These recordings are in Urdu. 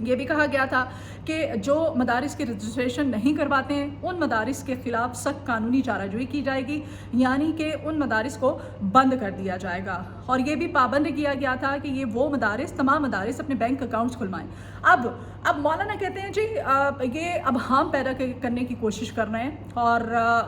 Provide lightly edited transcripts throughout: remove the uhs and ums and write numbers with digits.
یہ بھی کہا گیا تھا کہ جو مدارس کی رجسٹریشن نہیں کرواتے ہیں ان مدارس کے خلاف سخت قانونی چارہ جوئی کی جائے گی، یعنی کہ ان مدارس کو بند کر دیا جائے گا۔ اور یہ بھی پابند کیا گیا تھا کہ یہ وہ مدارس، تمام مدارس اپنے بینک اکاؤنٹس کھلوائیں۔ اب مولانا کہتے ہیں جی یہ اب ہم پیدا کرنے کی کوشش کر رہے ہیں، اور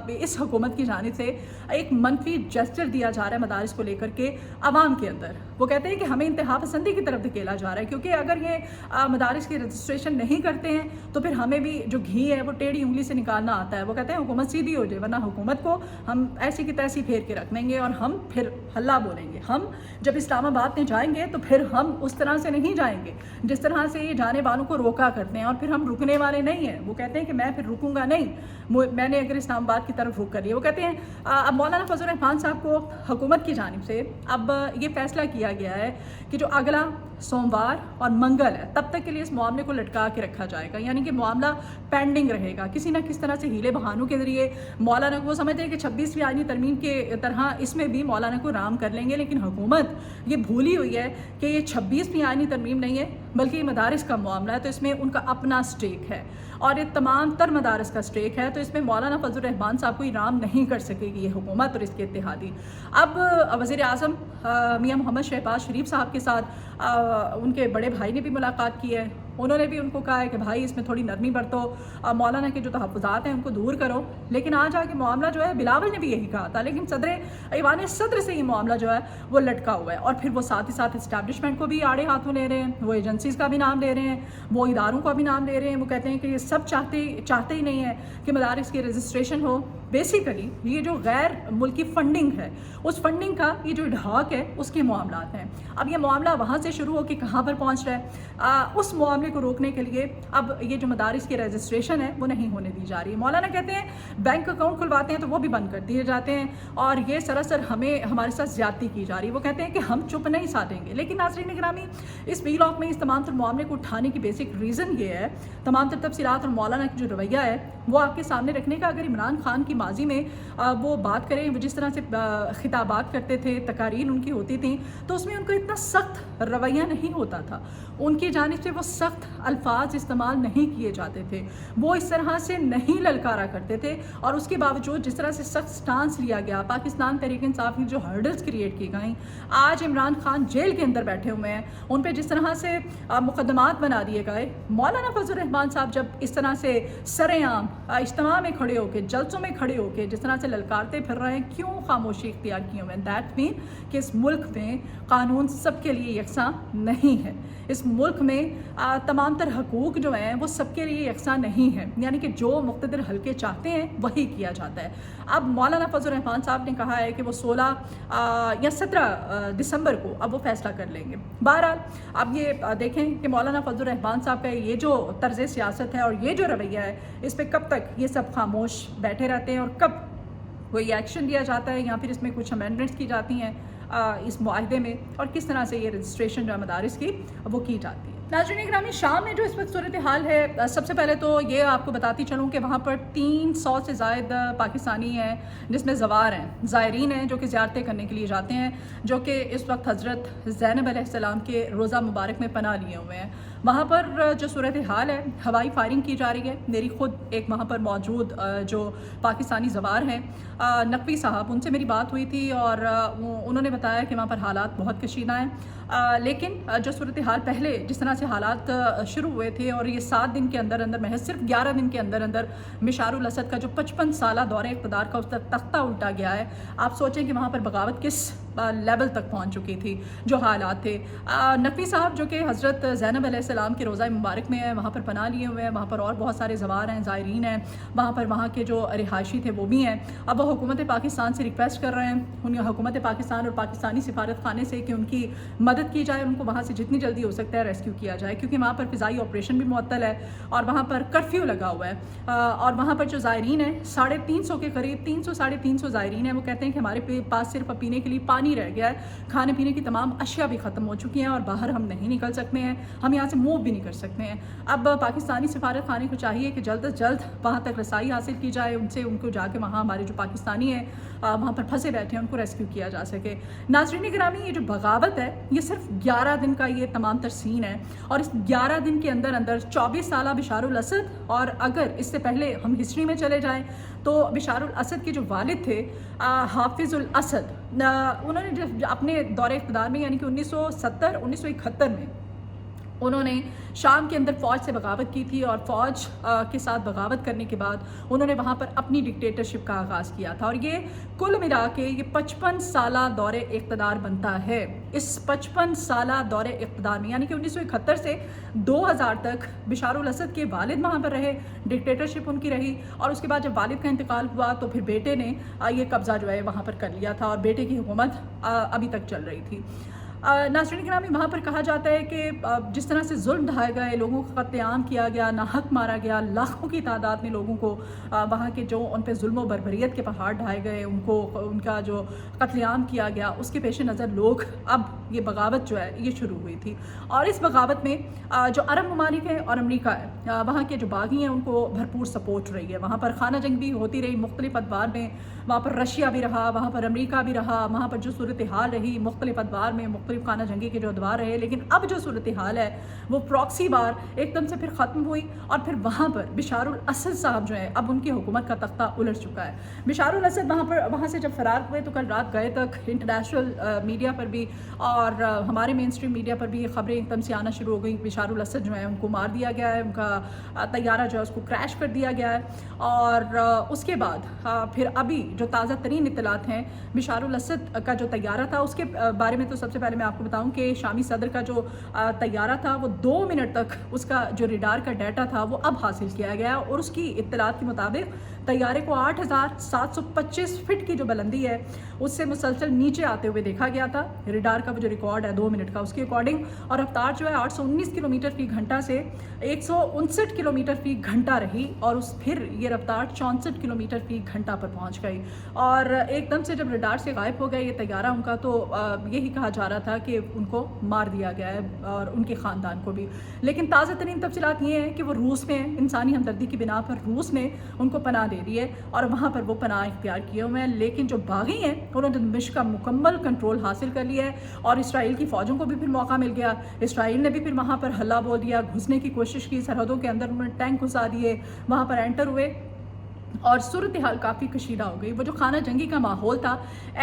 اس حکومت کی جانب سے ایک منفی جسچر دیا جا رہا ہے مدارس کو لے کر کے عوام کے اندر۔ وہ کہتے ہیں کہ ہمیں انتہا پسندی کی طرف دھکیلا جا رہا ہے، کیونکہ اگر یہ مدارس کی رجسٹریشن نہیں کرتے ہیں تو پھر ہمیں بھی جو گھی ہے وہ ٹیڑھی انگلی سے نکالنا آتا ہے۔ وہ کہتے ہیں حکومت سیدھی ہو جائے، ورنہ حکومت کو ہم ایسی کی تیسی پھیر کے رکھ دیں گے اور ہم پھر ہلا بولیں گے۔ ہم جب اسلام آباد میں جائیں گے تو پھر ہم اس طرح سے نہیں جائیں گے جس طرح سے یہ جانے والوں کو روکا کرتے ہیں، اور پھر ہم رکنے والے نہیں ہیں۔ وہ کہتے ہیں کہ میں پھر رکوں گا نہیں، میں نے اگر اسلام آباد کی طرف رک کر لیا۔ وہ کہتے ہیں اب مولانا فضل الرحمان صاحب کو حکومت کی جانب سے اب یہ فیصلہ کیا گیا ہے کہ جو اگلا سوموار اور منگل ہے تب تک کے لیے اس معاملے کو لٹکا کے رکھا جائے گا، یعنی کہ معاملہ پینڈنگ رہے گا کسی نہ کس طرح سے ہیلے بہانوں کے ذریعے۔ مولانا کو وہ سمجھتے ہیں کہ 26ویں آئینی ترمیم کے طرح اس میں بھی مولانا کو رام کر لیں گے، لیکن حکومت یہ بھولی ہوئی ہے کہ یہ 26ویں آئینی ترمیم نہیں ہے بلکہ یہ مدارس کا معاملہ ہے، تو اس میں ان کا اپنا سٹیک ہے اور یہ تمام تر مدارس کا سٹیک ہے، تو اس میں مولانا فضل الرحمان صاحب کو رام نہیں کر سکے گی یہ حکومت اور اس کے اتحادی۔ اب وزیر اعظم میاں محمد شہباز شریف صاحب کے ساتھ ان کے بڑے بھائی نے بھی ملاقات کی ہے، انہوں نے بھی ان کو کہا ہے کہ بھائی اس میں تھوڑی نرمی برتو، مولانا کے جو تحفظات ہیں ان کو دور کرو۔ لیکن آج آگے معاملہ جو ہے بلاول نے بھی یہی کہا تھا، لیکن ایوان صدر سے یہ معاملہ جو ہے وہ لٹکا ہوا ہے، اور پھر وہ ساتھ ہی ساتھ اسٹیبلشمنٹ کو بھی آڑے ہاتھوں لے رہے ہیں، وہ ایجنسیز کا بھی نام لے رہے ہیں، وہ اداروں کا بھی نام لے رہے ہیں۔ وہ کہتے ہیں کہ یہ سب چاہتے ہی نہیں ہے کہ مدارس کی رجسٹریشن ہو۔ بیسیکلی یہ جو غیر ملکی فنڈنگ ہے اس فنڈنگ کا یہ جو ڈھاک ہے اس کے معاملات ہیں۔ اب یہ معاملہ وہاں سے شروع ہو کے کہاں پر پہنچ رہا ہے، اس معاملے کو روکنے کے لیے اب یہ جو مدارس کی رجسٹریشن ہے وہ نہیں ہونے دی جا رہی ہے۔ مولانا کہتے ہیں بینک اکاؤنٹ کھلواتے ہیں تو وہ بھی بند کر دیے جاتے ہیں، اور یہ سراسر ہمارے ساتھ زیادتی کی جا رہی ہے۔ وہ کہتے ہیں کہ ہم چپ نہیں ساتھیں گے۔ لیکن ناظرین گرامی، اس وی لاگ میں اس تمام تر معاملے کو اٹھانے کی بیسک ریزن یہ ہے، تمام تر تفصیلات اور مولانا کی جو رویہ ہے وہ آپ کے سامنے رکھنے کا۔ اگر عمران خان کی ماضی میں وہ بات کریں، وہ جس طرح سے خطابات کرتے تھے، تقاریر ان کی ہوتی تھیں، تو اس میں ان کو اتنا سخت رویہ نہیں ہوتا تھا، ان کی جانب سے وہ سخت الفاظ استعمال نہیں کیے جاتے تھے، وہ اس طرح سے نہیں للکارا کرتے تھے، اور اس کے باوجود جس طرح سے سخت سٹانس لیا گیا، پاکستان تحریک انصاف کی جو ہرڈلز کریٹ کی گئیں، آج عمران خان جیل کے اندر بیٹھے ہوئے ہیں، ان پہ جس طرح سے مقدمات بنا دیے گئے، مولانا فضل الرحمان صاحب جب اس طرح سے سرعام اجتماع میں کھڑے ہو کے، جلسوں میں کھڑے ہو کے جس طرح سے للکارتے پھر رہے ہیں، کیوں خاموشی اختیار کی ہوئے ہیں؟ دیٹ مین کہ اس ملک میں قانون سب کے لیے یکساں نہیں ہے، اس ملک میں تمام تر حقوق جو ہیں وہ سب کے لیے یکساں نہیں ہیں، یعنی کہ جو مقتدر حلقے چاہتے ہیں وہی کیا جاتا ہے۔ اب مولانا فضل الرحمان صاحب نے کہا ہے کہ وہ 16 یا 17 دسمبر کو اب وہ فیصلہ کر لیں گے۔ بہرحال اب یہ دیکھیں کہ مولانا فضل الرحمان صاحب کا یہ جو طرز سیاست ہے اور یہ جو رویہ ہے، اس پہ کب تک یہ سب خاموش بیٹھے رہتے ہیں اور کب کوئی ایکشن لیا جاتا ہے یا پھر اس میں کچھ امینڈمنٹس کی جاتی ہیں اس معاہدے میں، اور کس طرح سے یہ رجسٹریشن جو مدارس کی وہ کی جاتی ہے۔ ناظرین گرامی، شام میں جو اس وقت صورتحال ہے، سب سے پہلے تو یہ آپ کو بتاتی چلوں کہ وہاں پر 300 سے زائد پاکستانی ہیں، جس میں زوار ہیں، زائرین ہیں جو کہ زیارتیں کرنے کے لیے جاتے ہیں، جو کہ اس وقت حضرت زینب علیہ السلام کے روضہ مبارک میں پناہ لیے ہوئے ہیں۔ وہاں پر جو صورتحال ہے، ہوائی فائرنگ کی جا رہی ہے۔ میری خود ایک وہاں پر موجود جو پاکستانی زوار ہیں، نقوی صاحب، ان سے میری بات ہوئی تھی اور انہوں نے بتایا کہ وہاں پر حالات بہت کشیدہ ہیں، لیکن جو صورتحال پہلے جس طرح سے حالات شروع ہوئے تھے اور یہ 7 دن کے اندر اندر، محض صرف 11 دن کے اندر اندر مشار الاسد کا جو 55 سالہ دور اقتدار کا اس کا تختہ الٹا گیا ہے، آپ سوچیں کہ وہاں پر بغاوت کس لیول تک پہنچ چکی تھی، جو حالات تھے۔ نقوی صاحب جو کہ حضرت زینب علیہ السلام کے روضہ مبارک میں ہیں، وہاں پر پناہ لیے ہوئے ہیں، وہاں پر اور بہت سارے زوار ہیں، زائرین ہیں، وہاں پر وہاں کے جو رہائشی تھے وہ بھی ہیں۔ اب وہ حکومت پاکستان سے ریکویسٹ کر رہے ہیں، ان حکومت پاکستان اور پاکستانی سفارت خانے سے، کہ ان کی مدد کی جائے، ان کو وہاں سے جتنی جلدی ہو سکتا ہے ریسکیو کیا جائے، کیونکہ وہاں پر فضائی آپریشن بھی معطل ہے اور وہاں پر کرفیو لگا ہوا ہے، اور وہاں پر جو زائرین ہیں 350 کے قریب، 300 350 زائرین ہیں، وہ کہتے ہیں کہ ہمارے پاس صرف پینے کے لیے پانی پانی رہ گیا ہے، کھانے پینے کی تمام اشیاء بھی ختم ہو چکی ہیں اور باہر ہم نہیں نکل سکتے ہیں، ہم یہاں سے موو بھی نہیں کر سکتے ہیں۔ اب پاکستانی سفارت خانے کو چاہیے کہ جلد از جلد وہاں تک رسائی حاصل کی جائے، ان کو جا کے وہاں ہمارے جو پاکستانی ہیں وہاں پر پھنسے بیٹھے ہیں ان کو ریسکیو کیا جا سکے۔ ناظرین گرامی، یہ جو بغاوت ہے یہ صرف 11 دن کا یہ تمام تر سین ہے، اور اس 11 دن کے اندر 24 سالہ بشار الاسد، اور اگر اس سے پہلے ہم ہسٹری میں چلے جائیں تو بشار الاسد کے جو والد تھے حافظ الاسد، انہوں نے جب اپنے دور اقتدار میں یعنی کہ 1971 میں انہوں نے شام کے اندر فوج سے بغاوت کی تھی، اور فوج کے ساتھ بغاوت کرنے کے بعد انہوں نے وہاں پر اپنی ڈکٹیٹرشپ کا آغاز کیا تھا، اور یہ کل ملا کے یہ 55 سالہ دور اقتدار بنتا ہے۔ اس 55 سالہ دور اقتدار میں یعنی کہ 1971 سے 2000 تک بشار الاسد کے والد وہاں پر رہے، ڈکٹیٹرشپ ان کی رہی، اور اس کے بعد جب والد کا انتقال ہوا تو پھر بیٹے نے یہ قبضہ جو ہے وہاں پر کر لیا تھا، اور بیٹے کی حکومت ابھی تک چل رہی تھی۔ ناظرین گرامی، وہاں پر کہا جاتا ہے کہ جس طرح سے ظلم ڈھائے گئے، لوگوں کا قتل عام کیا گیا، ناحق مارا گیا، لاکھوں کی تعداد میں لوگوں کو وہاں کے جو ان پہ ظلم و بربریت کے پہاڑ ڈھائے گئے، ان کا جو قتل عام کیا گیا، اس کے پیش نظر لوگ اب یہ بغاوت جو ہے یہ شروع ہوئی تھی، اور اس بغاوت میں جو عرب ممالک ہیں اور امریکہ ہے، وہاں کے جو باغی ہیں ان کو بھرپور سپورٹ رہی ہے۔ وہاں پر خانہ جنگ بھی ہوتی رہی مختلف ادوار میں، وہاں پر رشیا بھی رہا، وہاں پر امریکہ بھی رہا، وہاں پر جو صورتحال رہی مختلف ادوار میں، مختلف خانہ جنگی کے جو ادوار رہے، لیکن اب جو صورتحال ہے وہ پراکسی وار ایک دم سے پھر ختم ہوئی، اور پھر وہاں پر بشار الاسد صاحب جو ہیں اب ان کی حکومت کا تختہ الٹ چکا ہے۔ بشار الاسد وہاں سے جب فرار ہوئے تو کل رات گئے تک انٹرنیشنل میڈیا پر بھی اور ہمارے مین اسٹریم میڈیا پر بھی یہ خبریں ایک دم سے آنا شروع ہو گئی، بشار الاسد جو ہیں ان کو مار دیا گیا ہے، ان کا طیارہ جو ہے اس کو کریش کر دیا گیا ہے، اور اس کے بعد پھر ابھی جو تازہ ترین اطلاعات ہیں بشار الاسد کا جو طیارہ تھا اس کے بارے میں، تو سب سے پہلے میں آپ کو بتاؤں کہ شامی صدر کا جو طیارہ تھا وہ 2 منٹ تک اس کا جو ریڈار کا ڈیٹا تھا وہ اب حاصل کیا گیا، اور اس کی اطلاعات کے مطابق طیارے کو 8725 فٹ کی جو بلندی ہے اس سے مسلسل نیچے آتے ہوئے دیکھا گیا تھا، ریڈار کا وہ جو ریکارڈ ہے 2 منٹ کا اس کے اکارڈنگ، اور رفتار جو ہے 819 کلومیٹر فی گھنٹہ سے 159 کلومیٹر فی گھنٹہ رہی، اور پھر یہ رفتار 64 کلومیٹر فی گھنٹہ پر پہنچ گئی، اور ایک دم سے جب ریڈار سے غائب ہو گیا یہ طیارہ ان کا، تو یہی کہا جا رہا تھا کہ ان کو مار دیا گیا ہے اور ان کے خاندان کو بھی۔ لیکن تازہ ترین تفصیلات یہ ہیں کہ وہ روس میں انسانی ہمدردی کی بنا پر روس نے ان کو پناہ دے دی ہے، اور وہاں پر وہ پناہ اختیار کیے ہوئے ہیں، لیکن جو باغی ہیں انہوں نے دمشق کا مکمل کنٹرول حاصل کر لیا ہے، اور اسرائیل کی فوجوں کو بھی پھر موقع مل گیا، اسرائیل نے بھی پھر وہاں پر ہلا بول دیا، گھسنے کی کوشش کی، سرحدوں کے اندر انہوں نے ٹینک گھسا دیے، وہاں پر انٹر ہوئے، اور صورتحال کافی کشیدہ ہو گئی۔ وہ جو خانہ جنگی کا ماحول تھا،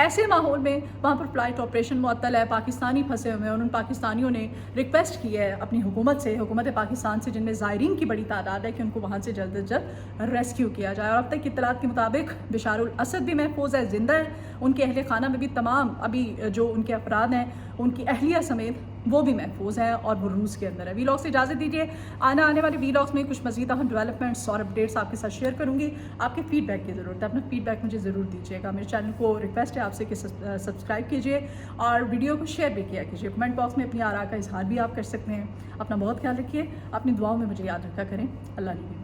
ایسے ماحول میں وہاں پر فلائٹ آپریشن معطل ہے، پاکستانی پھنسے ہوئے ہیں، ان پاکستانیوں نے ریکویسٹ کی ہے اپنی حکومت پاکستان سے، جن میں زائرین کی بڑی تعداد ہے، کہ ان کو وہاں سے جلد از جلد ریسکیو کیا جائے، اور اب تک کی اطلاعات کے مطابق بشار الاسد بھی محفوظ ہے، زندہ ہے، ان کے اہل خانہ میں بھی تمام ابھی جو ان کے افراد ہیں ان کی اہلیہ سمیت وہ بھی محفوظ ہیں، اور وہ روس کے اندر ہے۔ وی لاگ سے اجازت دیجیے، آنے والے وی لاگس میں کچھ مزید اہم ڈیولپمنٹس اور اپڈیٹس آپ کے ساتھ شیئر کروں گی۔ آپ کے فیڈ بیک کی ضرورت ہے، اپنا فیڈ بیک مجھے ضرور دیجیے گا۔ میرے چینل کو ریکویسٹ ہے آپ سے کہ سبسکرائب کیجیے اور ویڈیو کو شیئر بھی کیا کیجیے، کمنٹ باکس میں اپنی آراء کا اظہار بھی آپ کر سکتے ہیں۔ اپنا بہت خیال رکھیے، اپنی دعاؤں میں مجھے یاد رکھا کریں۔ اللہ نگہبان۔